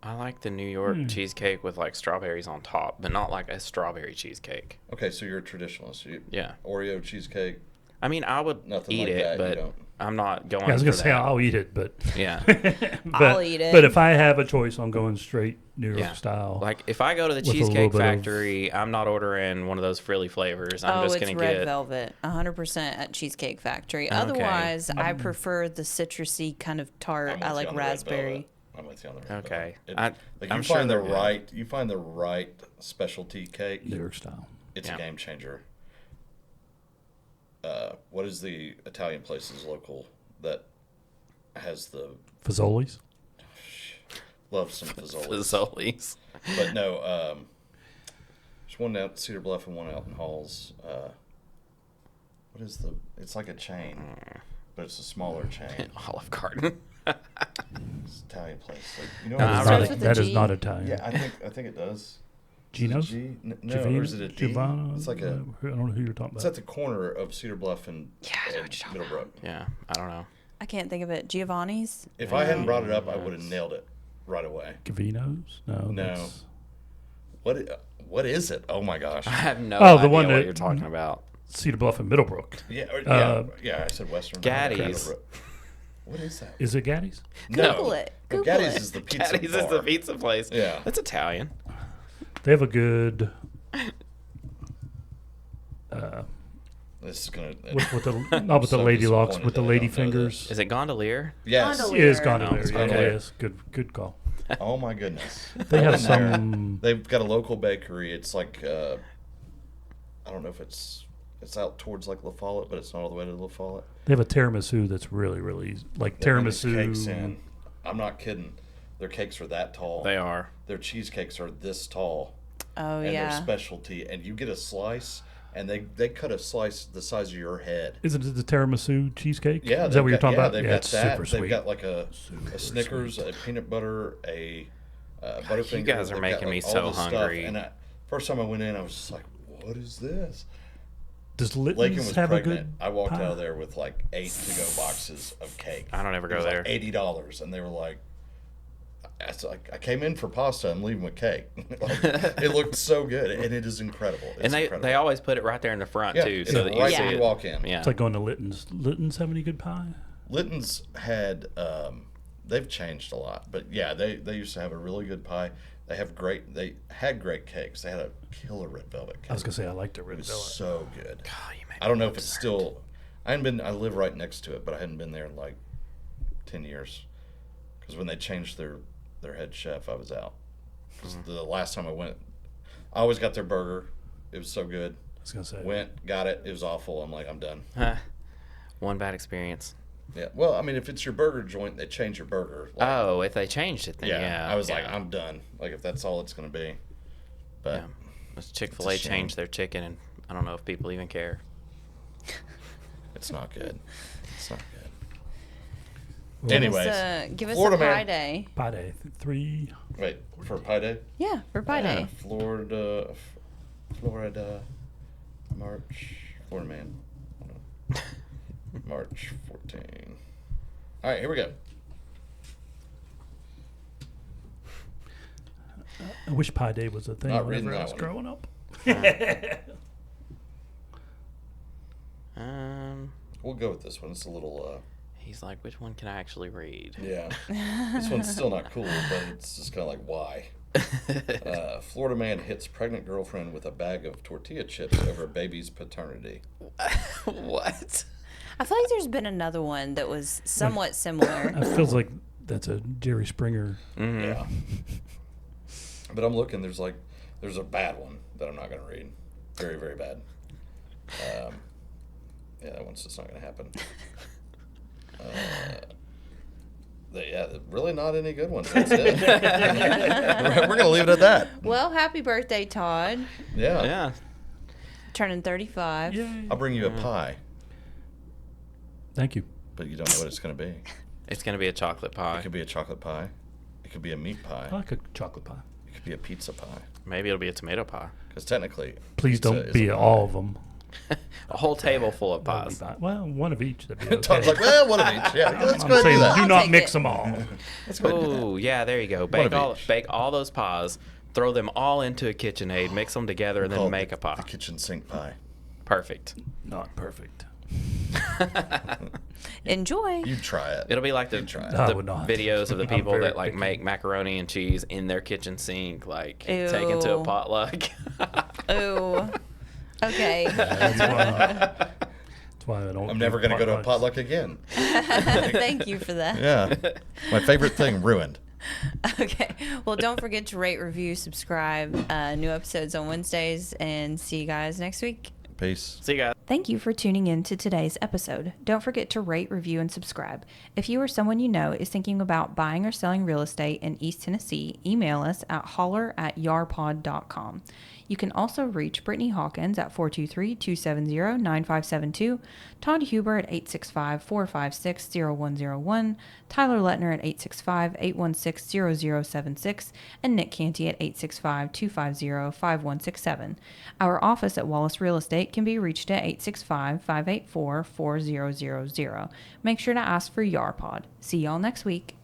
I like the New York cheesecake with like strawberries on top, but not like a strawberry cheesecake. Okay, so you're a traditionalist. Yeah. Oreo cheesecake. I mean, I would Nothing eat like it, that, you but don't. I'm not going Yeah, I was for gonna say that. I'll eat it, but Yeah. I'll eat it. But if I have a choice, I'm going straight New York Yeah. style. Like if I go to the With a little Cheesecake bit of- Factory, I'm not ordering one of those frilly flavors. I'm oh, just it's gonna red get velvet, 100% at Cheesecake Factory. Okay. Otherwise, I prefer the citrusy kind of tart. I'm with I you like on the red raspberry. velvet. I'm with you on the red Okay. velvet. I'm you sure find they're good. you find the right specialty cake. New York style. It's Yeah. a game changer. What is the Italian place's local that has the Fazoli's. love some fazoli's? Fazoli's. But no, there's one out in Cedar Bluff and one out in Halls. What is it's like a chain, but it's a smaller chain. Olive Garden. It's Italian place. Like, you know, Nah, what Starts it's with like? a That is G. not Italian. Yeah, I think it does. Is it Gino's? G? No, Giovanni? or is it a D? Giovanna? It's like a. I don't know who you're talking It's about. at the corner of Cedar Bluff and, Yeah, I know and what you're talking Middlebrook. Yeah, I don't know. I can't think of it. Giovanni's? If I hadn't brought it up, I would have nailed it right away. Cavino's? No. No. that's- What is it? Oh my gosh. I have no Oh, the idea one what that- you're talking about. Cedar Bluff and Middlebrook. Yeah, yeah. I said Western. Gaddy's. Middlebrook. What is that? Is it Gaddy's? No. Google it. No, Google Gaddy's it. is the pizza Caddy's is bar. the pizza place. Yeah. That's Italian. They have a good This is gonna. with the not with so the lady locks, disappointed with the that I lady don't know fingers. Is it Gondolier? Yes. Gondolier. Is Gondolier. it's Yeah, Gondolier. yes. Good call. Oh my goodness. They have I've been there. some. They've got a local bakery. It's like I don't know if it's out towards like La Follette, but it's not all the way to La Follette. They have a tiramisu that's really like They bring these tiramisu. cakes in. I'm not kidding. Their cakes are that tall. They are. Their cheesecakes are this tall. Oh, And their yeah. specialty. And you get a slice, and they cut a slice the size of your head. Isn't it the tiramisu cheesecake? Yeah, Is that what you're talking about? They've Yeah, got it's that. super They've sweet. got like a Super Snickers, sweet. a peanut butter, a Butterfinger. You guys are They've making got, me like, all so this stuff. hungry. And first time I went in, I was just like, "What is this?" Does Lincoln Litton's was have pregnant. a good I walked pie? out of there with like 8 to-go boxes of cake. I don't ever It go was there. like $80, and they were like, I came in for pasta. I'm leaving with cake. Like, it looked so good, and it is incredible. It's And incredible. they always put it right there in the front yeah, too, it's so that you right see when it. you walk in. Yeah. It's like going to Litton's. Litton's have any good pie? Litton's had they've changed a lot, but yeah, they used to have a really good pie. They had great cakes. They had a killer red velvet cake. I was gonna say I liked the red It was velvet. so good. God, you made I don't me know if it's still. I live right next to it, but I hadn't been there in like 10 years. Because when they changed their head chef, I was out. 'Cause the last time I went, I always got their burger. It was so good. I was gonna say. Went, got it. It was awful. I'm like, I'm done. One bad experience. Yeah. Well, I mean, if it's your burger joint, they change your burger. Like, Oh, if they changed it, then yeah. I was like, yeah. I'm done. Like, if that's all it's going to be. But Yeah. Chick-fil-A shame. changed their chicken, and I don't know if people even care. it's not good. It's not good. Well, Anyways, Give us Florida a pie man. day. Pie day 3. Wait, for Pie Day? Yeah, for pie day. Florida, Florida man. March 14. All right, here we go. I wish Pie Day was a thing Not reading whenever I that was one. growing up. We'll go with this one. It's a little, He's like, which one can I actually read? yeah. This one's still not cool, but it's just kind of like, why? Florida man hits pregnant girlfriend with a bag of tortilla chips over baby's paternity. What? I feel like there's been another one that was somewhat similar. It feels like that's a Jerry Springer. Mm-hmm. Yeah. But I'm looking, there's a bad one that I'm not going to read. Very, very bad. Yeah, that one's just not going to happen. Really not any good ones. That's it. We're going to leave it at that. Well, happy birthday, Todd. Yeah. Yeah. Turning 35. Yay. I'll bring you a pie, Thank you. but you don't know what it's going to be. It's going to be a chocolate pie. It could be a chocolate pie. It could be a meat pie. I like a chocolate pie. It could be a pizza pie. Maybe it'll be a tomato pie. Because technically, Please pizza don't is be a pie. all of them. A whole table full of pies. Well, one of each. That'd be okay. Todd's like, well, one of each. Yeah, let's I'm go ahead and saying do that. do I'll not take mix it. them all. Let's go ahead and do that. Oh, yeah, there you go. One of each. Bake all those pies, throw them all into a KitchenAid, mix them together, and Call then it make a The pie. kitchen sink pie. Perfect. Not perfect. Enjoy. You try it. It'll be like the, try it. I the would not. videos of the I'm people very that like picky. make macaroni and cheese in their kitchen sink, like Ew. taken to a potluck. Ooh. Okay. That's why I don't. I'm never going to go to a potlucks. potluck again. Thank you for that. Yeah. My favorite thing ruined. Okay. Well, don't forget to rate, review, subscribe. New episodes on Wednesdays, and see you guys next week. Peace. See you guys. Thank you for tuning in to today's episode. Don't forget to rate, review, and subscribe. If you or someone you know is thinking about buying or selling real estate in East Tennessee, email us at holler@yarpod.com. You can also reach Brittany Hawkins at 423-270-9572, Todd Huber at 865-456-0101, Tyler Letner at 865-816-0076, and Nick Cantey at 865-250-5167. Our office at Wallace Real Estate can be reached at 865-584-4000. Make sure to ask for YARPod. See y'all next week.